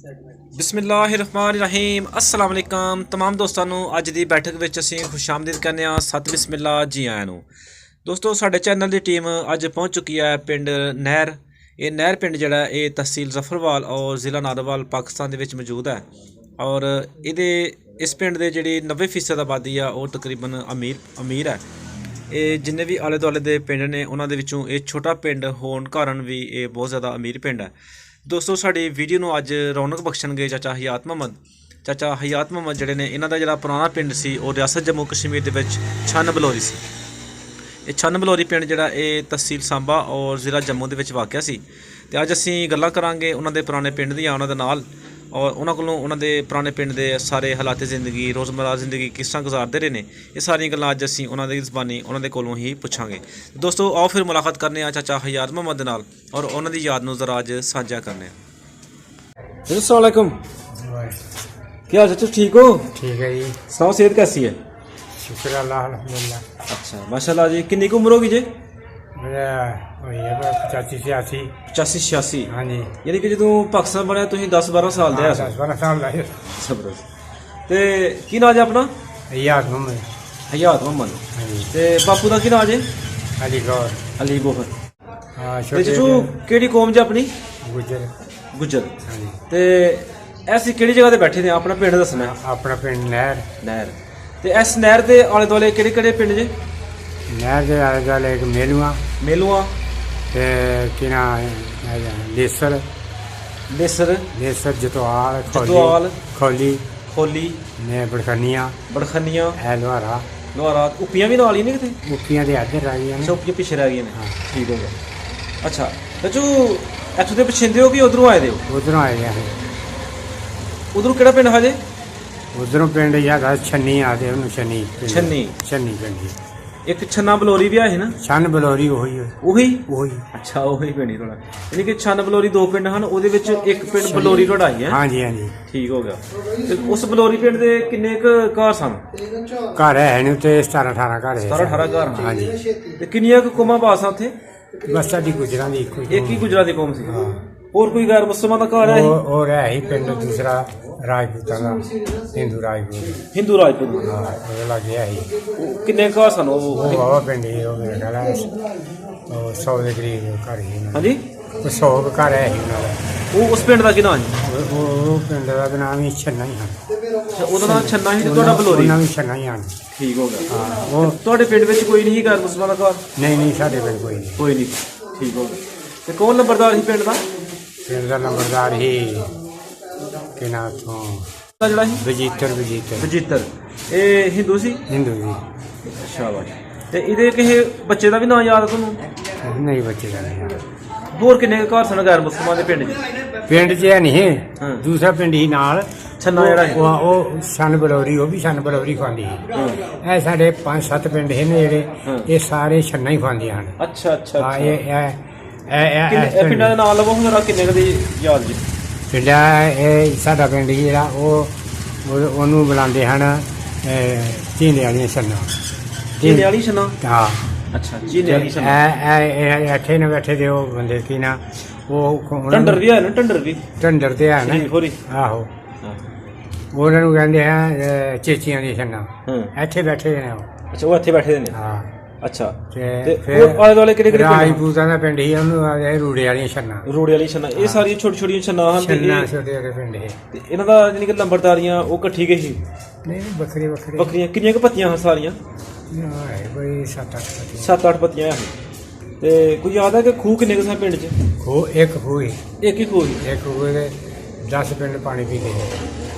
बिस्मिल्लाहिर्रहमानिर्रहीम अस्सलाम वालेकुम तमाम दोस्तों ਨੂੰ ਅੱਜ ਦੀ ਬੈਠਕ ਵਿੱਚ ਅਸੀਂ ਖੁਸ਼ਾਮਦੀਦ ਕਹਿੰਦੇ ਹਾਂ। ਸਤ ਬਿਸਮਿल्ला ਜੀ ਆਇਆਂ ਨੂੰ। ਦੋਸਤੋ ਸਾਡੇ ਚੈਨਲ ਦੀ ਟੀਮ ਅੱਜ ਪਹੁੰਚ ਚੁੱਕੀ ਹੈ ਪਿੰਡ ਨਹਿਰ। ਇਹ ਨਹਿਰ ਪਿੰਡ ਜਿਹੜਾ ਇਹ ਤਹਿਸੀਲ ਜ਼ਫਰਵਾਲ ਔਰ ਜ਼ਿਲ੍ਹਾ ਨਾਰੋਵਾਲ ਪਾਕਿਸਤਾਨ ਦੇ ਵਿੱਚ ਮੌਜੂਦ ਹੈ ਔਰ ਇਹਦੇ ਇਸ ਪਿੰਡ ਦੇ ਜਿਹੜੀ 90% ਆਬਾਦੀ ਆ ਉਹ ਤਕਰੀਬਨ ਅਮੀਰ ਹੈ। ਇਹ ਜਿੰਨੇ ਵੀ ਆਲੇ ਦੁਆਲੇ ਦੇ ਪਿੰਡ ਨੇ ਉਹਨਾਂ ਦੇ ਵਿੱਚੋਂ ਇਹ ਛੋਟਾ ਪਿੰਡ ਹੋਣ ਕਾਰਨ ਵੀ ਇਹ ਬਹੁਤ ਜ਼ਿਆਦਾ ਅਮੀਰ ਪਿੰਡ ਹੈ। दोस्तों साड़ी वीडियो ਨੂੰ ਅੱਜ ਰੌਣਕ ਬਖਸ਼ਣਗੇ ਚਾਚਾ ਹਯਾਤ ਮੁਹੰਮਦ ਜਿਹੜੇ ਨੇ। ਇਹਨਾਂ ਦਾ ਜਿਹੜਾ ਪੁਰਾਣਾ ਪਿੰਡ ਸੀ ਉਹ ਰਿਆਸਤ ਜੰਮੂ ਕਸ਼ਮੀਰ ਦੇ ਵਿੱਚ ਛੰਨ ਬਲੌਰੀ ਸੀ। ਇਹ ਛੰਨ ਬਲੌਰੀ ਪਿੰਡ ਜਿਹੜਾ ਇਹ ਤਹਿਸੀਲ ਸਾਂਬਾ ਔਰ ਜ਼ਿਲ੍ਹਾ ਜੰਮੂ ਦੇ ਵਿੱਚ ਵਾਕਿਆ ਸੀ। ਤੇ ਅੱਜ ਅਸੀਂ ਗੱਲਾਂ ਕਰਾਂਗੇ ਉਹਨਾਂ ਦੇ ਪੁਰਾਣੇ ਪਿੰਡ ਦੀਆਂ ਉਹਨਾਂ ਦੇ ਨਾਲ ਔਰ ਉਹਨਾਂ ਕੋਲੋਂ ਉਹਨਾਂ ਦੇ ਪੁਰਾਣੇ ਪਿੰਡ ਦੇ ਸਾਰੇ ਹਾਲਾਤ ਜ਼ਿੰਦਗੀ ਰੋਜ਼ਮਰਾ ਜ਼ਿੰਦਗੀ ਕਿਸ ਤਰ੍ਹਾਂ ਗੁਜ਼ਾਰਦੇ ਰਹੇ ਨੇ। ਇਹ ਸਾਰੀਆਂ ਗੱਲਾਂ ਅੱਜ ਅਸੀਂ ਉਹਨਾਂ ਦੀ ਜ਼ਬਾਨੀ ਉਹਨਾਂ ਦੇ ਕੋਲੋਂ ਹੀ ਪੁੱਛਾਂਗੇ। ਦੋਸਤੋ ਆਓ ਫਿਰ ਮੁਲਾਕਾਤ ਕਰਨੇ ਆ ਚਾਚਾ ਹਯਾਤ ਮੁਹੰਮਦ ਦੇ ਨਾਲ ਔਰ ਉਹਨਾਂ ਦੀ ਯਾਦ ਨੂੰ ਜ਼ਰਾ ਅੱਜ ਸਾਂਝਾ करने। अस्सलाम वालेकुम, क्या हाल चाचा, ठीक हो? ठीक है जी। सुनाओ सेहत कैसी है? शुक्र अल्लाह अल्हम्दुलिल्लाह। अच्छा माशाल्लाह जी। कितनी की उम्र होगी जी? मेरा वही है 85 85 हाँ जी। यानी कि जो पाकिस्तान बनया तुम 10-12 साल दे 10-12 साल ਦਾ ਹੈ। ਜ਼ਬਰਦਸਤ। ਤੇ ਕੀ ਨਾਂ ਜੀ ਆਪਣਾ? ਹਯਾਤ ਮੁਹੰਮਦ। ਹਯਾਤ ਮੁਹੰਮਦ। ਹਾਂਜੀ। ਤੇ ਬਾਪੂ ਦਾ ਕੀ ਨਾਂ ਜੀ? ਅਲੀ ਗੌਰ। ਅਲੀ ਗੋਹਰ। ਹਾਂ ਤੇ ਛੋਟੇ ਜੋ ਕਿਹੜੀ ਕੌਮ ਜੀ ਆਪਣੀ? ਗੁਜਰ। ਗੁੱਜਰ। ਹਾਂਜੀ। ਤੇ ਐਸੀ ਕਿਹੜੀ ਜਗ੍ਹਾ ਤੇ ਬੈਠੇ ਨੇ? ਆਪਣਾ ਪਿੰਡ ਦੱਸਣਾ। ਆਪਣਾ ਪਿੰਡ ਨਹਿਰ। ਤੇ ਇਸ ਨਹਿਰ ਦੇ ਆਲੇ ਦੁਆਲੇ ਕਿਹੜੇ ਕਿਹੜੇ ਪਿੰਡ ਜੀ? ਨਹਿਰ ਦੇ ਆਲੇ ਦੁਆਲੇ ਇੱਕ ਮੇਲੂਆ ਤੇ ਕਿਨਾ ਲੇਸਰ ਜਤਵਾਲ ਖੋਲੀ ਨੇ ਬੜਖਨੀਆਂ ਲੋਹਾਰਾ ਉਪੀਆਂ ਵੀ ਨਾਲ ਹੀ ਨੇ ਕਿਤੇ? ਮੁੱਕੀਆਂ ਦੇ ਇੱਧਰ ਆ ਗਈਆਂ ਨੇ। ਉਪੀਆਂ ਪਿੱਛੇ ਰਹਿ ਗਈਆਂ ਨੇ। ਠੀਕ ਹੋ ਗਿਆ। ਅੱਛਾ ਚਾਚੂ ਇੱਥੋਂ ਦੇ ਪਛਿੰਦੇ ਹੋ ਕਿ ਉਧਰੋਂ ਆਏ ਦੇ ਹੋ? ਉਧਰੋਂ ਆਏ ਨੇ। ਉਧਰੋਂ ਕਿਹੜਾ ਪਿੰਡ ਹਜੇ? ਉਧਰੋਂ ਪਿੰਡ ਯਾਦ ਛੰਨੀ ਆਦੇ ਉਹਨੂੰ ਛੰਨੀ ਪਿੰਡ। ਇੱਕ ਛੰਨਾ ਬਲੌਰੀ ਵੀ ਆਏ ਨਾ? ਛੰਨ ਬਲੌਰੀ ਉਹੀ। ਅੱਛਾ ਉਹੀ ਪਿੰਡ ਹੀ ਤੁਹਾਡਾ। ਯਾਨੀ ਕਿ ਛੰਨ ਬਲੌਰੀ ਦੋ ਪਿੰਡ ਹਨ, ਉਹਦੇ ਵਿੱਚ ਇੱਕ ਪਿੰਡ ਬਲੌਰੀ ਤੁਹਾਡਾ ਹੀ ਹੈ? ਹਾਂਜੀ। ਠੀਕ ਹੋ ਗਿਆ। ਤੇ ਉਸ ਬਲੌਰੀ ਪਿੰਡ ਦੇ ਕਿੰਨੇ ਕੁ ਘਰ ਸਨ? ਘਰ ਹੈ ਨੇ ਉੱਤੇ 17-18 ਘਰ ਹੈ। 17-18 ਘਰ। ਹਾਂਜੀ। ਤੇ ਕਿੰਨੀਆਂ ਕੁ ਕੌਮਾਂ ਪਾਸਾਂ ਉੱਥੇ? ਬਸ ਸਾਡੀ ਗੁਜਰਾਂ ਦੀ ਇੱਕ ਹੀ ਗੁਜਰਾਂ ਦੀ ਕੌਮ ਸੀ। ਹੋਰ ਕੋਈ ਗੈਰ ਮੁਸਲਮਾਨ ਦਾ ਘਰ ਹੈ? ਹੋਰ ਹੈ ਹੀ ਪਿੰਡ ਦੂਸਰਾ ਰਾਜਪੂਤਾਂ ਦਾ, ਹਿੰਦੂ ਰਾਜਪੂਤ। ਹਾਂ ਉਹਦੇ ਲਾਗੇ ਹੈ ਹੀ। ਕਿੰਨੇ ਘਰ ਸਨ ਉਹ? ਬਾਬਾ ਪਿੰਡ ਹੀ ਉਹ ਮੇਰੇ ਖਿਆਲ 100 ਦੇ ਕਰੀਬ ਘਰ ਹੀ। ਹਾਂਜੀ 100 ਘਰ ਹੈ ਹੀ ਉਹਨਾਂ ਦਾ। ਉਹ ਉਸ ਪਿੰਡ ਦਾ ਕੀ ਨਾਮ ਹੈ? ਉਹ ਪਿੰਡ ਦਾ ਨਾਮ ਹੀ ਛੰਨਾ ਹੀ ਹਨ। ਉਹਦਾ ਨਾਮ ਛੰਨਾ ਹੀ ਤੇ ਤੁਹਾਡਾ ਬਲੌਰੀ? ਨਾਮ ਛੰਨਾ ਹੀ ਹਨ। ਠੀਕ ਹੋ ਗਿਆ। ਹਾਂ ਉਹ ਤੁਹਾਡੇ ਪਿੰਡ ਵਿੱਚ ਕੋਈ ਨਹੀਂ ਗੈਰ ਮੁਸਲਮਾਨ ਦਾ ਘਰ? ਨਹੀਂ ਸਾਡੇ ਪਿੰਡ ਕੋਈ ਨਹੀਂ। ਠੀਕ ਹੋ ਗਿਆ। ਤੇ ਕੌਣ ਨੰਬਰਦਾਰ ਸੀ ਪਿੰਡ ਦਾ? ਪਿੰਡ ਦਾ ਨੰਬਰਦਾਰ ਹੀ ਕਿ ਨਾਮ ਤੋਂ ਜਿਹੜਾ ਸੀ ਵਜੀਤਰ। ਇਹ ਹਿੰਦੂ ਸੀ? ਹਿੰਦੂ ਜੀ। ਸ਼ਾਬਾਸ਼। ਤੇ ਇਹਦੇ ਕਿਸੇ ਬੱਚੇ ਦਾ ਵੀ ਨਾਮ ਯਾਦ ਹੈ ਤੁਹਾਨੂੰ? ਨਹੀਂ ਬੱਚੇ ਦਾ ਨਹੀਂ। ਹੋਰ ਕਿੰਨੇ ਘਰ ਸਨ ਗੈਰ ਮੁਸਲਮਾਨ ਦੇ ਪਿੰਡ 'ਚ? ਪਿੰਡ 'ਚ ਨਹੀਂ ਦੂਸਰਾ ਪਿੰਡ ਹੀ ਨਾਲ ਛੰਨਾ ਜਿਹੜਾ ਉਹ ਛੰਨ ਬਲੌਰੀ, ਉਹ ਵੀ ਛੰਨ ਬਲੌਰੀ ਖਾਂਦੀ ਸੀ। ਇਹ ਸਾਡੇ 5-7 ਪਿੰਡ ਨੇ ਜਿਹੜੇ ਇਹ ਸਾਰੇ ਛੰਨਾ ਹੀ ਖਾਂਦੀਆਂ ਹਨ। ਅੱਛਾ। ਇਹ ਪਿੰਡਾਂ ਦੇ ਨਾਮ ਲਵੋ ਹੁਣ ਕਿੰਨੇ ਕਦੀ ਯਾਦ ਜੀ? ਪਿੰਡਾ ਇਹ ਸਾਡਾ ਪਿੰਡ ਜਿਹੜਾ ਉਹਨੂੰ ਬੁਲਾਉਂਦੇ ਹਨ ਝੀਨੇ ਵਾਲੀਆਂ ਛੰਨਾ। ਝੀਨੇ ਵਾਲੀ ਛੰਨਾ? ਹਾਂ। ਅੱਛਾ ਝੀਨੇ ਵਾਲੀ ਛੰਨਾ। ਇਹ ਇੱਥੇ ਨੇ ਬੈਠੇ ਦੇ ਉਹ ਬੰਦੇ ਕੀ ਨਾ ਉਹ ਟੰਡਰ ਵੀ ਹੈ ਨਾ? ਟੰਡਰ ਤੇ ਹੈ ਨਾ? ਆਹੋ ਉਹਨਾਂ ਨੂੰ ਕਹਿੰਦੇ ਆ ਚੇਚੀਆਂ ਦੀ ਛੰਨਾ। ਇੱਥੇ ਬੈਠੇ ਨੇ ਉਹ। ਅੱਛਾ ਉਹ ਇੱਥੇ ਬੈਠੇ ਨੇ। ਹਾਂ। ਅੱਛਾ ਤੇ ਫਿਰ ਆਲੇ ਦੁਆਲੇ ਕਿਹੜੇ ਰਾਜਪੂਤਾਂ ਦਾ ਪਿੰਡ ਹੀ ਉਹਨੂੰ ਆਖਦੇ ਰੂੜੇ ਵਾਲੀਆਂ ਛੰਨਾ। ਇਹ ਸਾਰੀਆਂ ਛੋਟੀਆਂ ਛੰਨਾ ਹਨ। ਛੋਟੇ ਪਿੰਡ ਇਹ। ਤੇ ਇਹਨਾਂ ਦਾ ਜਾਨੀ ਕਿ ਲੰਬਰਦਾਰੀਆਂ ਉਹ ਇਕੱਠੀ ਗਈ ਸੀ? ਨਹੀਂ ਵੱਖਰੀਆਂ। ਕਿੰਨੀਆਂ ਕੁ ਪੱਤੀਆਂ ਹਨ ਸਾਰੀਆਂ? ਕੋਈ 7-8 ਪੱਤੀਆਂ ਹਨ। ਤੇ ਕੋਈ ਯਾਦ ਹੈ ਕਿ ਖੂਹ ਕਿੰਨੇ ਕੁ ਸਨ ਪਿੰਡ 'ਚ? ਇੱਕ ਖੂਹ ਹੀ। ਇੱਕ ਖੂਹ ਦੇ 10 ਪਿੰਡ ਪਾਣੀ ਪੀਂਦੇ।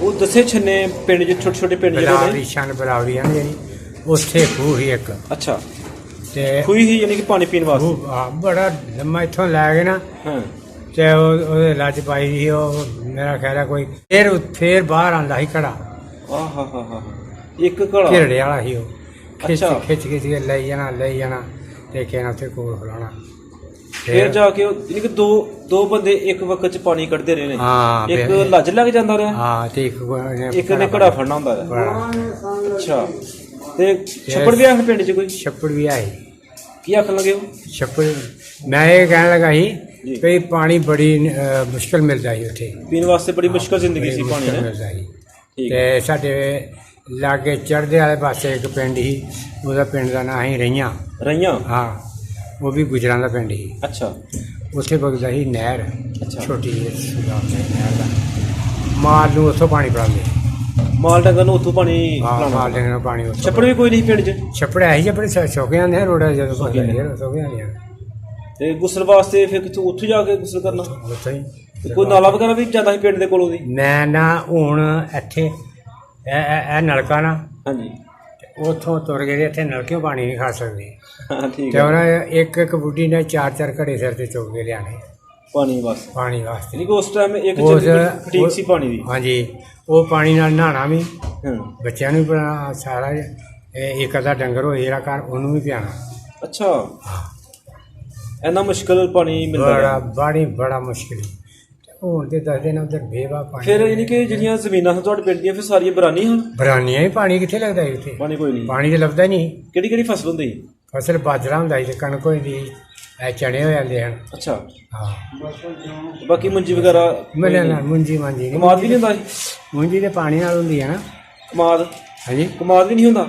ਉਹ ਦੱਸੇ ਛੰਨੇ ਪਿੰਡ 'ਚ ਛੋਟੇ ਪਿੰਡ ਜਿਹੜੇ ਨੇ ਛੰਨ ਬਰਾਬਰੀ ਹਨ ਜਿਹੜੀ ਉੱਥੇ ਖੂਹ ਹੀ ਇੱਕ। ਅੱਛਾ ਤੇ ਖੂਹ ਹੀ ਯਾਨੀ ਕਿ ਪਾਣੀ ਪੀਣ ਵਾਸਤੇ? ਬੜਾ ਲੰਮਾ ਇੱਥੋਂ ਲੈ ਗਏ ਨਾ ਤੇ ਉਹਦੇ ਲੱਜ ਪਾਈ ਸੀ ਉਹ ਮੇਰਾ ਖਿਆਲ ਹੈ ਕੋਈ ਫੇਰ ਬਾਹਰ ਆਉਂਦਾ ਸੀ ਘੜਾ। ਇੱਕ ਘੜਾ ਘਿਰੜੇ ਵਾਲਾ ਸੀ ਉਹ। ਖਿੱਚ ਕੇ ਲਈ ਜਾਣਾ ਤੇ ਕਹਿਣਾ ਉੱਥੇ ਕੋਲ ਖਲਾਉਣਾ। ਫਿਰ ਜਾ ਕੇ ਯਾਨੀ ਕਿ ਦੋ ਬੰਦੇ ਇੱਕ ਵਕਤ 'ਚ ਪਾਣੀ ਕੱਢਦੇ ਰਹੇ ਨੇ। ਇੱਕ ਲੱਜ ਲੱਗ ਜਾਂਦਾ ਰਿਹਾ ਤੇ ਇੱਕ ਨੇ ਘੜਾ ਫੜਨਾ ਹੁੰਦਾ ਰਿਹਾ। ਅੱਛਾ ਤੇ ਛੱਪੜ ਵੀ ਆਏ ਪਿੰਡ 'ਚ? ਕੋਈ ਛੱਪੜ ਵੀ ਆਏ। ਕੀ ਆਖਣ ਲੱਗੇ ਹੋ? ਛੱਪੜ ਮੈਂ ਇਹ ਕਹਿਣ ਲੱਗਾ ਸੀ ਜੀ ਕਈ ਪਾਣੀ ਬੜੀ ਮੁਸ਼ਕਲ ਮਿਲਦਾ ਸੀ ਉੱਥੇ, ਪੀਣ ਵਾਸਤੇ ਬੜੀ ਮੁਸ਼ਕਲ ਜ਼ਿੰਦਗੀ ਸੀ ਪਾਣੀ ਮੁਸ਼ਕਲ ਹੈ। ਮਿਲਦਾ ਸੀ। ਠੀਕ ਤੇ ਸਾਡੇ ਲਾਗੇ ਚੜ੍ਹਦੇ ਵਾਲੇ ਪਾਸੇ ਇੱਕ ਪਿੰਡ ਸੀ, ਉਹਦਾ ਪਿੰਡ ਦਾ ਨਾਂ ਸੀ ਰਈਆਂ। ਰਹੀਆਂ। ਹਾਂ, ਉਹ ਵੀ ਗੁਜਰਾਂ ਦਾ ਪਿੰਡ ਸੀ। ਅੱਛਾ ਉੱਥੇ ਵਗਦਾ ਸੀ ਨਹਿਰ, ਅੱਛਾ। ਛੋਟੀ ਜਿਹੀ ਨਹਿਰ ਦਾ। ਮਾਲ ਨੂੰ ਉੱਥੋਂ ਪਾਣੀ ਪਿਲਾਉਂਦੇ। ਮਾਲ ਡੰਗਰ ਨੂੰ ਉੱਥੋਂ ਪਾਣੀ ਹਾਂ, ਪਿਲਾਉਣਾ। ਮਾਲ ਦੇਣ ਨੂੰ ਪਾਣੀ ਉੱਥੋਂ। ਛੱਪੜ ਵੀ ਕੋਈ ਨਹੀਂ ਪਿੰਡ 'ਚ। ਛੱਪੜ ਹੈ ਹੀ ਬੜੇ ਸੁੱਕ ਜਾਂਦੇ ਆ ਰੋਡਾਂ ਜਦੋਂ ਸੁੱਕ ਜਾਂਦੇ। ਸੁੱਕ ਜਾਂਦੇ ਆ ਤੇ ਗੁਸਲ ਵਾਸਤੇ ਫਿਰ ਕਿੱਥੋਂ ਉੱਥੇ ਜਾ ਕੇ ਗੁਸਲ ਕਰਨਾ? ਉੱਥੋਂ ਹੀ। ਤੇ ਕੋਈ ਨਾਲਾ ਵਗੈਰਾ ਵੀ ਜਾਂਦਾ ਸੀ ਪਿੰਡ ਦੇ ਕੋਲੋਂ ਦੀ? ਮੈਂ ਨਾ ਹੁਣ ਇੱਥੇ ਇਹ ਨਲਕਾ ਨਾ, ਹਾਂਜੀ ਉੱਥੋਂ ਤੁਰ ਗਏ, ਇੱਥੇ ਨਲਕਿਓਂ ਪਾਣੀ ਨਹੀਂ ਖਾ ਸਕਦੇ। ਹਾਂ ਠੀਕ ਤੇ ਹੈ। ਉਹਨਾਂ ਇੱਕ ਇੱਕ ਬੁੱਢੀ ਨੇ 4-4 ਘੜੇ ਸਿਰ ਤੇ ਚੁੱਕ ਕੇ ਲਿਆਣੇ ਪਾਣੀ ਵਾਸਤੇ ਪਾਣੀ ਵਾਸਤੇ। ਯਾਨੀ ਕਿ ਉਸ ਟਾਈਮ ਇੱਕ ਉਸ- ਜਗ੍ਹਾ ਠੀਕ ਸੀ ਪਾਣੀ ਦੀ। ਹਾਂਜੀ, ਉਹ ਪਾਣੀ ਨਾਲ ਨਹਾਉਣਾ ਵੀ, ਹਾਂ ਬੱਚਿਆਂ ਨੂੰ ਵੀ ਪਿਲਾਉਣਾ, ਸਾਰਾ ਇੱਕ ਅੱਧਾ ਡੰਗਰ ਹੋਏ ਜਿਹੜਾ ਘਰ ਉਹਨੂੰ ਵੀ ਪਿਆਣਾ। ਅੱਛਾ ਇੰਨਾ ਮੁਸ਼ਕਲ ਪਾਣੀ ਮਿਲਦਾ ਬੜਾ ਰਿਹਾ। ਬੜਾ ਮੁਸ਼ਕਿਲ। ਹੁਣ ਤੇ ਦੱਸਦੇ ਨੇ ਉਧਰ ਬੇਵਾ ਪਾਣੀ। ਫਿਰ ਯਾਨੀ ਕਿ ਜਿਹੜੀਆਂ ਜ਼ਮੀਨਾਂ ਹਨ ਤੁਹਾਡੇ ਪਿੰਡ ਦੀਆਂ ਫਿਰ ਸਾਰੀਆਂ ਬਰਾਨੀ ਹਨ? ਬਰਾਨੀਆਂ ਹੀ ਪਾਣੀ ਕਿੱਥੇ ਲੱਗਦਾ ਸੀ ਉੱਥੇ? ਪਾਣੀ ਕੋਈ ਨਹੀਂ। ਪਾਣੀ ਤੇ ਲੱਭਦਾ ਹੀ ਨਹੀਂ। ਕਿਹੜੀ ਕਿਹੜੀ ਫਸਲ ਹੁੰਦੀ ਸੀ? ਫਸਲ ਬਾਜਰਾ ਹੁੰਦਾ ਸੀ ਤੇ ਕਣਕ ਹੋਈ ਦੀ, ਇਹ ਚਣੇ ਹੋ ਜਾਂਦੇ ਹਨ। ਅੱਛਾ ਹਾਂ, ਤੇ ਬਾਕੀ ਮੁੰਜੀ ਵਗੈਰਾ ਮਿਲਿਆ ਨਾ ਮੁੰਜੀ ਮਾਂਜੀ ਨਹੀਂ। ਕਮਾਦ ਵੀ ਨਹੀਂ ਹੁੰਦਾ ਸੀ? ਮੁੰਜੀ ਤੇ ਪਾਣੀ ਨਾਲ ਹੁੰਦੀ ਹੈ ਨਾ। ਕਮਾਦ ਹਾਂਜੀ, ਕਮਾਦ ਵੀ ਨਹੀਂ ਹੁੰਦਾ?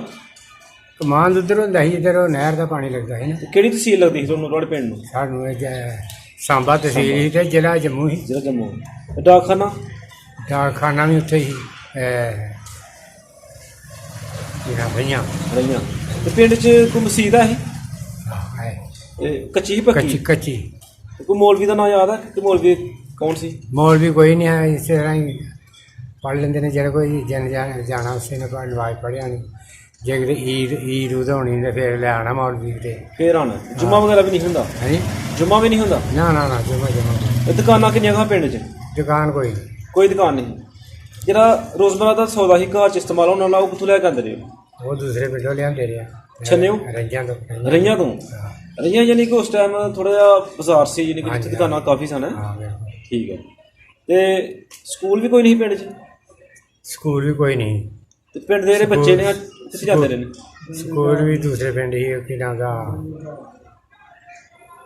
ਕਮਾਂਦ ਉਧਰ ਹੁੰਦਾ ਸੀ ਜਿੱਧਰ ਉਹ ਨਹਿਰ ਦਾ ਪਾਣੀ ਲੱਗਦਾ ਸੀ ਨਾ। ਤੇ ਕਿਹੜੀ ਤਹਿਸੀਲ ਲੱਗਦੀ ਸੀ ਤੁਹਾਨੂੰ ਤੁਹਾਡੇ ਪਿੰਡ ਨੂੰ? ਸਾਨੂੰ ਇਹ ਸਾਂਬਾ ਤਹਿਸੀਲ ਸੀ ਤੇ ਜ਼ਿਲ੍ਹਾ ਜੰਮੂ ਸੀ। ਜਿਹੜਾ ਜੰਮੂ। ਤੇ ਡਾਕਖਾਨਾ? ਡਾਕਖਾਨਾ ਵੀ ਉੱਥੇ ਹੀ ਰਹੀਆਂ। ਰਹੀਆਂ। ਤੇ ਪਿੰਡ 'ਚ ਕੋਈ ਮਸਜਿਦ ਹੈ? ਕੱਚੀ ਹੀ ਪੱਕੀ? ਕੱਚੀ ਕੱਚੀ। ਕੋਈ ਮੌਲਵੀ ਦਾ ਨਾਮ ਯਾਦ ਹੈ ਕਿ ਮੌਲਵੀ ਕੌਣ ਸੀ? ਮੌਲਵੀ ਕੋਈ ਨਹੀਂ ਹੈ, ਇਸੇ ਤਰ੍ਹਾਂ ਹੀ ਪੜ੍ਹ ਲੈਂਦੇ ਨੇ। ਜਿਹੜਾ ਕੋਈ ਜਾਣਾ ਉਸੇ ਨੇ ਨਵਾਜ਼ ਪੜ੍ਹਿਆ ਨਹੀਂ। ਜੇ ਕਿਤੇ ਈਦ ਉਦਾਉਣੀ ਤੇ ਫਿਰ ਲੈ ਆਉਣਾ ਮੌਲਵੀ ਤੇ। ਫੇਰ ਆਉਣਾ। ਜੁਮਾ ਵਗੈਰਾ ਵੀ ਨਹੀਂ ਹੁੰਦਾ? ਹਾਂਜੀ, ਜੁਮਾ ਵੀ ਨਹੀਂ ਹੁੰਦਾ? ਨਾ ਜਮਾ ਇਹ ਦੁਕਾਨਾਂ ਕਿੰਨੀਆਂ ਕੁ ਪਿੰਡ 'ਚ? ਦੁਕਾਨ ਕੋਈ ਨਹੀਂ। ਕੋਈ ਦੁਕਾਨ ਨਹੀਂ। ਜਿਹੜਾ ਰੋਜ਼ਮਰਾ ਦਾ ਸੌਦਾ ਹੀ ਘਰ 'ਚ ਇਸਤੇਮਾਲ ਹੋਣ ਵਾਲਾ ਉਹ ਕਿੱਥੋਂ ਲੈ ਕੇ ਆਉਂਦੇ ਰਹੇ ਹੋ? ਉਹ ਦੂਸਰੇ ਪਿੰਡੋਂ ਲਿਆਂਦੇ ਰਿਹਾ। ਛੰਨਿਓ? ਰੰਜਾਂ ਤੋਂ। ਰਈਆਂ ਤੋਂ? ਹਾਂ, ਰਈਆਂ ਯਾਨੀ ਕਿ ਉਸ ਟਾਈਮ ਥੋੜਾ ਜਿਹਾ ਬਾਜ਼ਾਰ ਸੀ, ਯਾਨੀ ਕਿ ਜਿੱਥੇ ਦੁਕਾਨਾਂ ਕਾਫੀ ਸਨ। ਹਾਂ ਬਿਲਕੁਲ। ਠੀਕ ਹੈ। ਤੇ ਸਕੂਲ ਵੀ ਕੋਈ ਨਹੀਂ ਪਿੰਡ 'ਚ? ਸਕੂਲ ਵੀ ਕੋਈ ਨਹੀਂ। ਤੇ ਪਿੰਡ ਦੇ ਜਿਹੜੇ ਬੱਚੇ ਨੇ ਕਿੱਥੇ ਜਾਂਦੇ ਰਹੇ ਨੇ? ਸਕੂਲ ਵੀ ਦੂਸਰੇ ਪਿੰਡ ਹੀ ਕਿ ਨਾਮ ਦਾ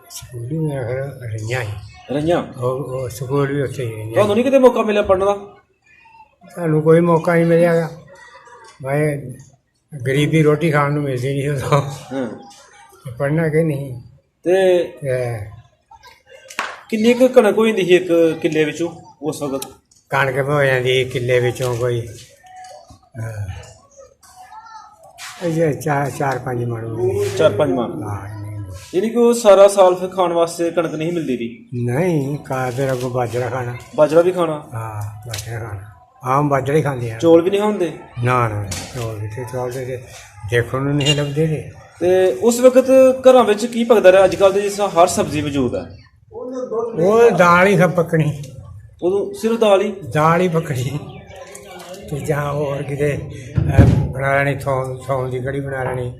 ਸਕੂਲ ਵੀ ਮੇਰਾ ਖਿਆਲ ਰਹੀਆਂ ਹੀ। ਰਈਆਂ। ਉਹ ਸਕੂਲ ਵੀ ਉੱਥੇ ਹੀ ਰਹੀਆਂ। ਤੁਹਾਨੂੰ ਨਹੀਂ ਕਿਤੇ ਮੌਕਾ ਮਿਲਿਆ ਪੜ੍ਹਨ ਦਾ? ਸਾਨੂੰ ਕੋਈ ਮੌਕਾ ਨਹੀਂ ਮਿਲਿਆ ਗਾ। ਮੈਂ ਗਰੀਬੀ ਰੋਟੀ ਖਾਣ ਨੂੰ ਮਿਲਦੀ ਨਹੀਂ ਉਦੋਂ। ਹਾਂ। ਪੜ੍ਹਨਾ ਕਿ ਨਹੀਂ। ਤੇ ਤੇ ਕਿੰਨੀ ਕੁ ਕਣਕ ਹੋ ਜਾਂਦੀ ਸੀ ਇੱਕ ਕਿੱਲੇ ਵਿੱਚੋਂ ਉਸ ਵਕਤ? ਕਣਕ ਹੋ ਜਾਂਦੀ ਕਿੱਲੇ ਵਿੱਚੋਂ ਕੋਈ ਇਹ ਚਾਰ ਪੰਜ ਮਣ। 4-5 ਮਣ। ਹਾਂ, ਯਾਨੀ ਕਿ ਉਹ ਸਾਰਾ ਸਾਲ ਫਿਰ ਖਾਣ ਵਾਸਤੇ ਕਣਕ ਨਹੀਂ ਮਿਲਦੀ ਰਹੀ? ਨਹੀਂ ਕਾ ਫਿਰ ਅੱਗੋਂ ਬਾਜਰਾ ਖਾਣਾ। ਬਾਜਰਾ ਵੀ ਖਾਣਾ? ਹਾਂ, ਬਾਜਰਾ ਖਾਣਾ। ਆਮ ਬਾਜਰਾ ਹੀ ਖਾਂਦੇ ਆ। ਚੌਲ ਵੀ ਨਹੀਂ ਹੁੰਦੇ? ਨਾ ਚੌਲ ਕਿੱਥੇ? ਚੌਲ ਤੇ ਦੇਖਣ ਨੂੰ ਨਹੀਂ ਲੱਭਦੇ ਨੇ। ਤੇ ਉਸ ਵਕਤ ਘਰਾਂ ਵਿੱਚ ਕੀ ਪਕਦਾ ਰਿਹਾ? ਅੱਜ ਕੱਲ੍ਹ ਤੇ ਜਿਸ ਤਰ੍ਹਾਂ ਹਰ ਸਬਜ਼ੀ ਮੌਜੂਦ ਹੈ। ਉਹ ਦਾਲ ਹੀ ਪੱਕਣੀ। ਉਦੋਂ ਸਿਰਫ ਦਾਲ ਹੀ ਪੱਕਣੀ। ਤੇ ਜਾਂ ਹੋਰ ਕਿਤੇ ਬਣਾ ਲੈਣੀ, ਥੋਮ ਦੀ ਕੜੀ ਬਣਾ ਲੈਣੀ,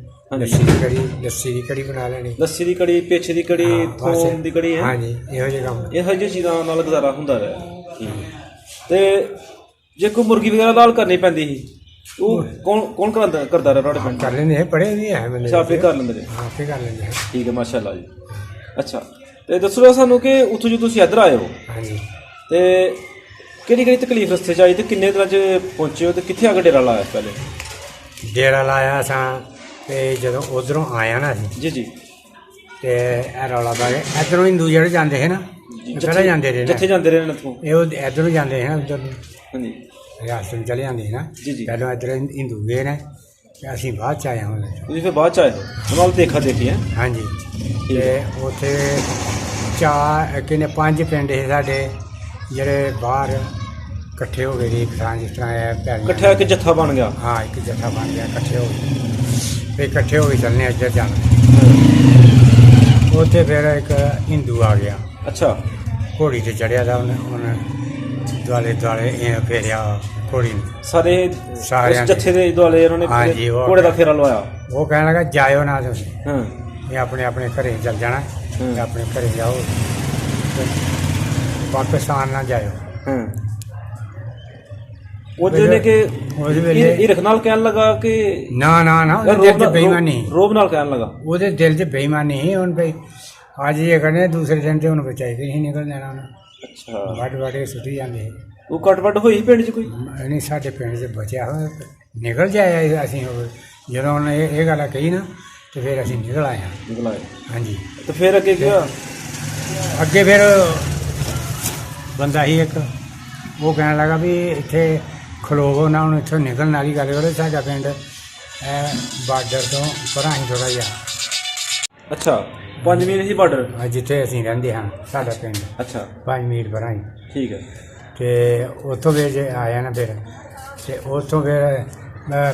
ਲੱਸੀ ਦੀ ਕੜੀ ਬਣਾ ਲੈਣੀ। ਲੱਸੀ ਦੀ ਕੜੀ, ਪੇਛੇ ਦੀ ਕੜੀ, ਥੋਮ ਦੀ ਕੜੀ ਹੈ। ਹਾਂਜੀ, ਇਹੋ ਜਿਹੇ ਕੰਮ। ਇਹੋ ਜਿਹੀ ਚੀਜ਼ਾਂ ਨਾਲ ਗੁਜ਼ਾਰਾ ਹੁੰਦਾ ਰਿਹਾ। ਤੇ ਜੇ ਕੋਈ ਮੁਰਗੀ ਵਗੈਰਾ ਦਾਲ ਕਰਨੀ ਪੈਂਦੀ ਸੀ ਉਹ ਕੌਣ ਕਰਦਾ ਰਿਹਾ ਤੁਹਾਡੇ ਪਿੰਡ? ਕਰ ਲੈਂਦੇ, ਪੜ੍ਹੇ ਵੀ ਹੈ ਮੈਨੂੰ। ਆਪੇ ਕਰ ਲੈਂਦੇ ਨੇ? ਆਪੇ ਕਰ ਲੈਂਦੇ। ਠੀਕ ਹੈ, ਮਾਸ਼ਾਅੱਲਾ ਜੀ। ਅੱਛਾ, ਤੇ ਦੱਸੋ ਸਾਨੂੰ ਕਿ ਉੱਥੋਂ ਜੋ ਤੁਸੀਂ ਇੱਧਰ ਆਏ ਹੋ, ਹਾਂਜੀ, ਤੇ ਕਿਹੜੀ ਤਕਲੀਫ ਰਸਤੇ 'ਚ ਆਈ ਤੇ ਕਿੰਨੇ ਦਿਨਾਂ 'ਚ ਪਹੁੰਚੇ ਹੋ ਤੇ ਕਿੱਥੇ ਆ ਕੇ ਡੇਰਾ ਲਾਇਆ ਪਹਿਲੇ? ਡੇਰਾ ਲਾਇਆ ਸਾਂ ਤੇ ਜਦੋਂ ਉਧਰੋਂ ਆਇਆ ਨਾ ਅਸੀਂ ਜੀ ਤੇ ਇਹ ਰੌਲਾ ਪਾ ਕੇ ਇੱਧਰੋਂ ਹਿੰਦੂ ਜਿਹੜੇ ਜਾਂਦੇ ਹੈ ਨਾ, ਪਹਿਲਾਂ ਜਾਂਦੇ ਰਹੇ ਜਿੱਥੇ ਜਾਂਦੇ ਰਹੇ ਨੇ ਇੱਥੋਂ? ਇਹ ਉਹ ਇੱਧਰੋਂ ਜਾਂਦੇ ਹੈ ਨਾ, ਉੱਧਰ ਨੂੰ ਹਾਂਜੀ ਰਿਆਸਤ ਨੂੰ ਚਲੇ ਜਾਂਦੇ ਨਾ। ਜੀ। ਪਹਿਲਾਂ ਇੱਧਰ ਹਿੰਦੂ ਗਏ ਨੇ ਤੇ ਅਸੀਂ ਬਾਅਦ ਚ ਆਏ ਹਾਂ। ਤੁਸੀਂ ਫਿਰ ਬਾਅਦ 'ਚ ਆਏ ਹੋ? ਨਾਲ ਦੇਖੀ ਹੈ? ਹਾਂਜੀ। ਤੇ ਉੱਥੇ ਪੰਜ ਪਿੰਡ ਸੀ ਸਾਡੇ ਜਿਹੜੇ ਬਾਹਰ ਇਕੱਠੇ ਹੋ ਗਏ ਸੀ, ਇੱਕ ਥਾਂ ਜਿਸ ਤਰ੍ਹਾਂ ਇਹ ਭੈਣੀਆਂ। ਇਕੱਠਾ ਇੱਕ ਜੱਥਾ ਬਣ ਗਿਆ? ਹਾਂ, ਇੱਕ ਜੱਥਾ ਬਣ ਗਿਆ, ਇਕੱਠੇ ਹੋ ਗਏ। ਫਿਰ ਇਕੱਠੇ ਹੋ ਕੇ ਚੱਲਣੇ ਇੱਧਰ ਜਾਣਾ। ਉੱਥੇ ਫਿਰ ਇੱਕ ਹਿੰਦੂ ਆ ਗਿਆ। ਅੱਛਾ। ਘੋੜੀ ਤੇ ਚੜਿਆ ਦਾ ਉਹਨੇ ਦੁਆਲੇ ਫੇਰਿਆ ਘੋੜੀ ਨੂੰ। ਸਾਰਿਆਂ ਜੱਥੇ ਦੇ ਦੁਆਲੇ ਉਹਨਾਂ ਨੇ ਘੋੜੇ ਦਾ ਫੇਰਾ ਲਵਾਇਆ। ਉਹ ਕਹਿਣ ਲੱਗਾ ਜਾਇਓ ਨਾ ਤੁਸੀਂ, ਹਾਂ, ਇਹ ਆਪਣੇ ਘਰੇ ਚੱਲ ਜਾਣਾ ਤੇ ਆਪਣੇ ਘਰੇ ਜਾਓ, ਪਾਕਿਸਤਾਨ ਨਾ ਜਾਇਓ। ਹਾਂ। ਉਹਦੇ ਨੇ ਕਿ ਇਹ ਰਖ ਨਾਲ ਕਹਿਣ ਲੱਗਾ ਕਿ ਨਾ ਉਹਦੇ ਦਿਲ 'ਚ ਬੇਈਮਾਨੀ। ਰੋਬ ਨਾਲ ਕਹਿਣ ਲੱਗਾ? ਉਹਦੇ ਦਿਲ 'ਚ ਬੇਈਮਾਨੀ ਸੀ। ਹੁਣ ਬਈ ਅੱਜ ਇਹ ਕਰਨੇ ਦੂਸਰੇ ਦਿਨ ਤੇ ਹੁਣ ਬਚਾਈ ਵੀ ਨਹੀਂ ਨਿਕਲ ਜਾਣਾ ਉਹਨਾਂ ਅੱਛਾ ਵੱਡ ਵੱਡ ਕੇ ਸੁੱਟੀ ਜਾਂਦੇ ਸੀ। ਉਹ ਕੱਟ ਵੱਟ ਹੋਈ ਪਿੰਡ 'ਚ ਕੋਈ? ਨਹੀਂ ਸਾਡੇ ਪਿੰਡ 'ਚ ਬਚਿਆ ਹੋਇਆ ਨਿਕਲ ਜਾਇਆ ਅਸੀਂ ਉਹ ਜਦੋਂ ਉਹਨੇ ਇਹ ਗੱਲ ਕਹੀ ਨਾ ਤੇ ਫਿਰ ਅਸੀਂ ਨਿਕਲ ਆਏ ਹਾਂ। ਨਿਕਲ ਆਏ ਹਾਂਜੀ ਤੇ ਫਿਰ ਅੱਗੇ ਕੀ ਹੋਇਆ? ਅੱਗੇ ਫਿਰ ਬੰਦਾ ਹੀ ਇੱਕ ਉਹ ਕਹਿਣ ਲੱਗਾ ਵੀ ਇੱਥੇ ਖਲੋਵੋ ਨਾ, ਹੁਣ ਇੱਥੋਂ ਨਿਕਲਣ ਵਾਲੀ ਗੱਲ ਕਰੋ। ਸਾਡਾ ਪਿੰਡ ਬਾਰਡਰ ਤੋਂ ਪਰਾਂ ਹੀ ਥੋੜ੍ਹਾ ਜਿਹਾ ਅੱਛਾ 5 ਮੀਲ ਸੀ ਬਾਰਡਰ? ਜਿੱਥੇ ਅਸੀਂ ਰਹਿੰਦੇ ਹਾਂ ਸਾਡਾ ਪਿੰਡ ਅੱਛਾ 5 ਮੀਲ ਪਰਾਂ ਹੀ। ਠੀਕ ਹੈ। ਤੇ ਉੱਥੋਂ ਫਿਰ ਜੇ ਆਇਆ ਨਾ ਫਿਰ ਤੇ ਉੱਥੋਂ ਫਿਰ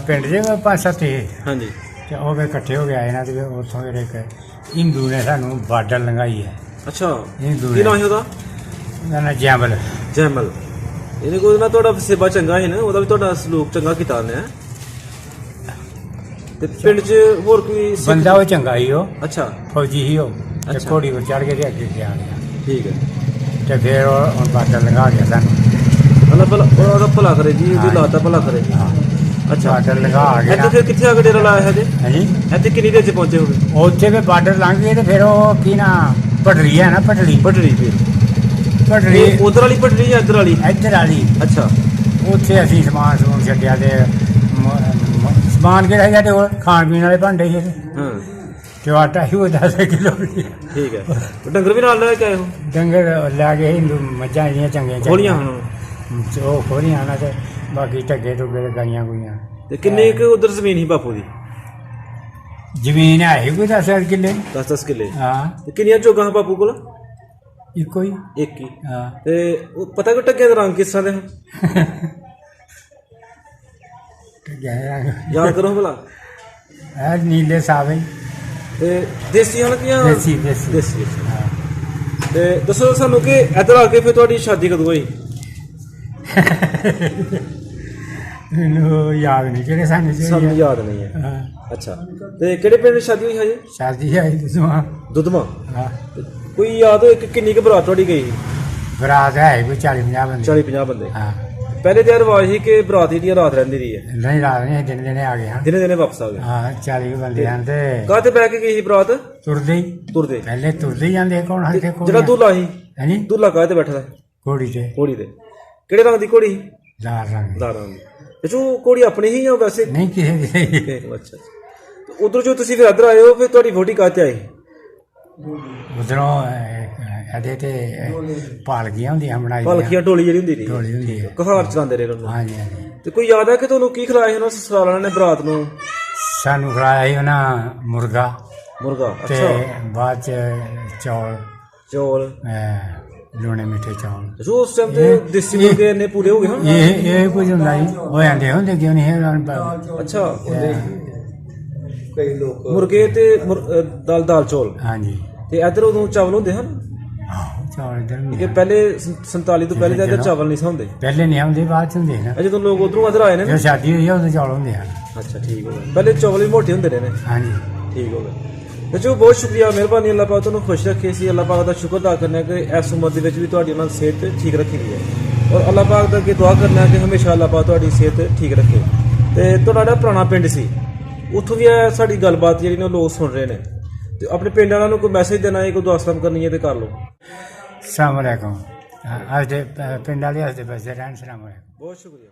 ਪਿੰਡ ਦੇ 5-7 ਸੀ ਹਾਂਜੀ। ਤੇ ਉਹ ਫਿਰ ਇਕੱਠੇ ਹੋ ਕੇ ਆਏ ਨਾ ਤੇ ਫਿਰ ਉੱਥੋਂ ਫਿਰ ਇੱਕ ਹਿੰਦੂ ਨੇ ਸਾਨੂੰ ਬਾਰਡਰ ਲੰਘਾਈ ਹੈ। ਅੱਛਾ ਹਿੰਦੂ ਕੀ ਨਾਮ ਸੀ ਉਹਦਾ? ਉਹਦਾ ਨਾਂ ਜੈਮਲ। ਜੈਮਲ। ਇਹਨੇ ਕੋਈ ਨਾ ਤੁਹਾਡਾ ਸੇਵਾ ਚੰਗਾ ਸੀ ਨਾ, ਉਹਦਾ ਵੀ ਤੁਹਾਡਾ ਸਲੂਕ ਚੰਗਾ ਕੀਤਾ ਉਹਨੇ ਹੈਂ? ਤੇ ਪਿੰਡ 'ਚ ਹੋਰ ਕੋਈ ਬੰਦਾ ਉਹ ਚੰਗਾ ਸੀ, ਉਹ ਅੱਛਾ ਫੌਜੀ ਸੀ ਉਹ ਤੇ ਅੱਛਾ। ਘੋੜੀ ਪਰ ਚੜ੍ਹ ਕੇ ਤੇ ਅੱਗੇ ਗਿਆ ਠੀਕ ਹੈ। ਤੇ ਫਿਰ ਉਹ ਹੁਣ ਬਾਰਡਰ ਲੰਘਾ ਗਿਆ ਸਾਨੂੰ। ਅੱਲਾ ਭਲਾ ਉਹਦਾ ਭਲਾ ਕਰੇ ਜੀ, ਉਹਦੀ ਲਾਤਾ ਭਲਾ ਕਰੇ। ਹਾਂ ਅੱਛਾ ਬਾਰਡਰ ਲੰਘਾ ਆ ਗਿਆ ਇੱਥੇ ਨਾ। ਫਿਰ ਕਿੱਥੇ ਆ ਕੇ ਡੇਰਾ ਲਾਇਆ ਹੈ ਜੀ? ਹਾਂਜੀ ਇੱਥੇ ਕਿੰਨੀ ਦੇਰ 'ਚ ਪਹੁੰਚੇ ਹੋਗੇ? ਉੱਥੇ ਫਿਰ ਬਾਰਡਰ ਲੰਘ ਗਏ ਤੇ ਫਿਰ ਉਹ ਕੀ ਨਾ ਪਟੜੀ ਹੈ ਨਾ, ਪਟੜੀ ਪਟੜੀ ਫਿਰ ਪਟੜੀ ਉਧਰ ਵਾਲੀ ਪਟੜੀ ਜਾਂ ਇੱਧਰ ਵਾਲੀ? ਇੱਧਰ ਵਾਲੀ। ਅੱਛਾ ਉੱਥੇ ਅਸੀਂ ਸਮਾਨ ਸਮੂਨ ਛੱਡਿਆ ਤੇ ਸਮਾਨ ਕਿਹੜਾ ਸੀ ਸਾਡੇ ਕੋਲ? ਖਾਣ ਪੀਣ ਵਾਲੇ ਭਾਂਡੇ ਸੀ ਹਾਂ ਤੇ ਆਟਾ ਹੀ ਉਹ 10 ਕਿਲੋ ਸੀ। ਠੀਕ ਹੈ। ਤੇ ਡੰਗਰ ਵੀ ਨਾਲ ਲੈ ਕੇ ਆਏ ਹੋ? ਡੰਗਰ ਲੈ ਕੇ ਹਿੰਦੂ ਮੱਝਾਂ ਜਿਹੜੀਆਂ ਚੰਗੀਆਂ ਖੋਲੀਆਂ ਹੁਣ? ਉਹ ਖੋਲੀਆਂ ਨਾ ਤੇ ਬਾਕੀ ਢੱਗੇ ਢੁੱਗੇ ਤੇ ਗਾਈਆਂ ਗੁਈਆਂ। ਤੇ ਕਿੰਨੇ ਕੁ ਉਧਰ ਜ਼ਮੀਨ ਸੀ ਬਾਪੂ ਦੀ? ਜ਼ਮੀਨ ਹੈ ਕੋਈ 10 ਕਿੱਲੇ। 10-10 ਕਿੱਲੇ। ਹਾਂ ਤੇ ਕਿੰਨੀਆਂ ਚੋਗਾਂ ਸੀ ਬਾਪੂ ਕੋਲ? ਇੱਕੋ ਹੀ। ਇੱਕ ਹੀ। ਹਾਂ ਤੇ ਉਹ ਪਤਾ ਕਿ ਟੱਗੇ ਦਾ ਰੰਗ ਕਿਸ ਤਰ੍ਹਾਂ ਦੇ ਹਨ? ਯਾਦ ਕਰੋ ਭਲਾ। ਹੈ ਨੀਲੇ ਸਾਵੇ ਤੇ ਦੇਸੀ ਹਨ ਕਿ ਦੇਸੀ ਦੇਸੀ। ਦੇਸੀ? ਹਾਂ ਤੇ ਦੱਸੋ ਸਾਨੂੰ ਕਿ ਇੱਧਰ ਆ ਕੇ ਫਿਰ ਤੁਹਾਡੀ ਸ਼ਾਦੀ ਕਦੋਂ ਹੋਈ? ਮੈਨੂੰ ਯਾਦ ਨਹੀਂ ਕਿਹੜੇ ਸਾਨੂੰ ਸਾਨੂੰ ਯਾਦ ਨਹੀਂ ਹੈ। ਹਾਂ ਅੱਛਾ ਤੇ ਕਿਹੜੇ ਪਿੰਡ 'ਚ ਸ਼ਾਦੀ ਹੋਈ ਹਜੇ? ਸ਼ਾਦੀ ਆਈ ਦਸਵਾਂ। ਦੁੱਧਵਾਂ। ਹਾਂ ਕੋਈ ਯਾਦ ਹੋਏ ਕਿ ਕਿੰਨੀ ਕੁ ਬਰਾਤ ਤੁਹਾਡੀ ਗਈ? ਬਰਾਤ ਹੈ ਕੋਈ 40-50 ਬੰਦੇ। 40-50 ਬੰਦੇ। ਹਾਂ ਪਹਿਲੇ ਤੇ ਰਿਵਾਜ ਸੀ ਕਿ ਬਰਾਤ ਜਿਹੜੀ ਆ ਰਾਤ ਰਹਿੰਦੀ ਰਹੀ ਹੈ, ਨਹੀਂ ਰਾਤ ਨਹੀਂ ਦਿਨ ਦਿਨੇ ਆ ਗਏ ਹਾਂ। ਦਿਨੇ ਦਿਨੇ ਵਾਪਸ ਆ ਗਏ। ਹਾਂ 40 ਬੰਦੇ ਹਨ ਤੇ ਕਾਹਤੇ ਬਹਿ ਕੇ ਗਈ ਸੀ ਬਰਾਤ? ਤੁਰਦੇ ਹੀ ਤੁਰਦੇ? ਪਹਿਲੇ ਤੁਰਦੇ ਹੀ ਜਾਂਦੇ ਕੌਣ ਹੱਥੇ ਜਿਹੜਾ ਦੁੱਲਾ ਸੀ, ਹਾਂਜੀ ਦੁੱਲਾ ਕਾਹਤੇ ਬੈਠਾ ਸੀ? ਘੋੜੀ ਤੇ ਘੋੜੀ ਤੇ? ਕਿਹੜੇ ਰੰਗ ਦੀ ਘੋੜੀ ਸੀ? ਲਾਲ ਰੰਗ ਦੀ। ਲਾਲ ਰੰਗ ਦੀ। ਜੋ ਘੋੜੀ ਆਪਣੀ ਹੀ ਜਾਂ ਵੈਸੇ? ਨਹੀਂ ਕਿਸੇ ਦੀ। ਅੱਛਾ। ਉਧਰ ਜੋ ਤੁਸੀਂ ਫਿਰ ਇੱਧਰ ਆਏ ਹੋ, ਫਿਰ ਤੁਹਾਡੀ ਵੋਟੀ ਕਾਹਤੇ ਆਈ? ਉਧਰੋਂ ਇਹਦੇ ਤੇ ਪਾਲਕੀਆਂ ਹੁੰਦੀਆਂ ਬਣਾਈ ਪਾਲਕੀਆਂ ਟੋਲੀ ਜਿਹੜੀ ਹੁੰਦੀ ਸੀ, ਢੋਲੀ ਹੁੰਦੀ ਹੈ। ਕਹਾਰ ਚਲਾਉਂਦੇ ਰਹੇ ਉਹਨੂੰ। ਹਾਂਜੀ ਹਾਂਜੀ ਤੇ ਕੋਈ ਯਾਦ ਹੈ ਕਿ ਤੁਹਾਨੂੰ ਕੀ ਖਿਲਾਇਆ ਸੀ ਉਹਨਾਂ ਸਸੁਰਾਲ ਵਾਲਿਆਂ ਨੇ ਬਰਾਤ ਨੂੰ? ਸਾਨੂੰ ਖਿਲਾਇਆ ਸੀ ਉਹਨਾਂ ਮੁਰਗਾ ਮੁਰਗਾ। ਤੇ ਅੱਛਾ। ਬਾਅਦ ਚ ਚੌਲ, ਚੌਲ। ਲੂਣੇ ਮਿੱਠੇ ਚੌਲ। ਜੋ ਉਸ ਟਾਈਮ ਤੇ ਦੇਸੀ ਮੁਰਗੇ ਨੇ ਪੂਰੇ ਹੋ ਗਏ ਹਨ? ਇਹ ਕੁਝ ਹੁੰਦਾ ਜੀ ਹੋ ਜਾਂਦੇ ਹੁੰਦੇ ਕਿਉਂ ਨਹੀਂ ਇਹ ਅੱਛਾ ਮੁਰਗੇ ਤੇ ਦਾਲ ਚੌਲ। ਹਾਂਜੀ ਤੇ ਇੱਧਰ ਉਦੋਂ ਚਾਵਲ ਹੁੰਦੇ ਹਨ? ਆਹੋ ਚੌਲ ਇੱਧਰ ਹੁੰਦੇ ਕਿ ਆ। ਪਹਿਲੇ 47 ਤੋਂ ਪਹਿਲੇ ਤਾਂ ਇੱਧਰ ਚਾਵਲ ਨਹੀਂ ਸੀ ਹੁੰਦੇ? ਪਹਿਲੇ ਨਹੀਂ ਹੁੰਦੇ ਬਾਅਦ ਚ ਹੁੰਦੇ ਨਾ। ਅਜੇ ਜਦੋਂ ਲੋਕ ਉਧਰੋਂ ਇੱਧਰ ਆਏ ਨੇ ਜਦੋਂ ਨਾ। ਸ਼ਾਦੀ ਹੋਈ ਆ ਉਦੋਂ ਚੌਲ ਹੁੰਦੇ ਹਨ। ਅੱਛਾ ਠੀਕ ਹੋ ਗਿਆ। ਪਹਿਲੇ ਚਾਵਲ ਵੀ ਮੋਟੇ ਹੁੰਦੇ ਰਹੇ ਨੇ। ਹਾਂਜੀ ਠੀਕ ਹੋ ਗਿਆ। ਤੇ ਜੋ ਬਹੁਤ ਸ਼ੁਕਰੀਆ, ਮਿਹਰਬਾਨੀ। ਅੱਲਾਹ ਪਾਕ ਤੁਹਾਨੂੰ ਖੁਸ਼ ਰੱਖੇ ਸੀ। ਅੱਲਾਹ ਪਾਕ ਦਾ ਸ਼ੁਕਰ ਅਦਾ ਕਰਨਾ ਕਿ ਇਸ ਉਮਰ ਦੇ ਵਿੱਚ ਵੀ ਤੁਹਾਡੀ ਉਹਨਾਂ ਦੀ ਸਿਹਤ ਠੀਕ ਰੱਖੀ ਗਈ ਹੈ। ਔਰ ਅੱਲਾਹ ਪਾਕ ਦਾ ਅੱਗੇ ਦੁਆ ਕਰਨਾ ਕਿ ਹਮੇਸ਼ਾ ਅੱਲਾਹ ਪਾਕ ਤੁਹਾਡੀ ਸਿਹਤ ਠੀਕ ਰੱਖੇ। ਤੇ ਤੁਹਾਡਾ ਜਿਹੜਾ ਪੁਰਾਣਾ ਪਿੰਡ ਸੀ ਉੱਥੋਂ ਵੀ ਸਾਡੀ ਗੱਲਬਾਤ ਜਿਹੜੀ ਨੇ ਉਹ ਲੋਕ ਸੁਣ ਰਹੇ ਨੇ। ਤੇ ਆਪਣੇ ਪਿੰਡ ਵਾਲਿਆਂ ਨੂੰ ਕੋਈ ਮੈਸੇਜ ਦੇਣਾ ਹੈ, ਕੋਈ ਦੁਆ ਸਲਾਮ ਕਰਨੀ ਹੈ ਤੇ ਕਰ ਲਓ। ਸਲਾਮ ਅਲੈਕੁਮ। ਅੱਜ ਦੇ ਪਿੰਡ ਵਾਲੇ ਅੱਜ ਦੇ ਪਾਸੇ ਰਹਿਣ। ਸਲਾਮ ਅਲੈਕੁਮ। ਬਹੁਤ ਸ਼ੁਕਰੀਆ।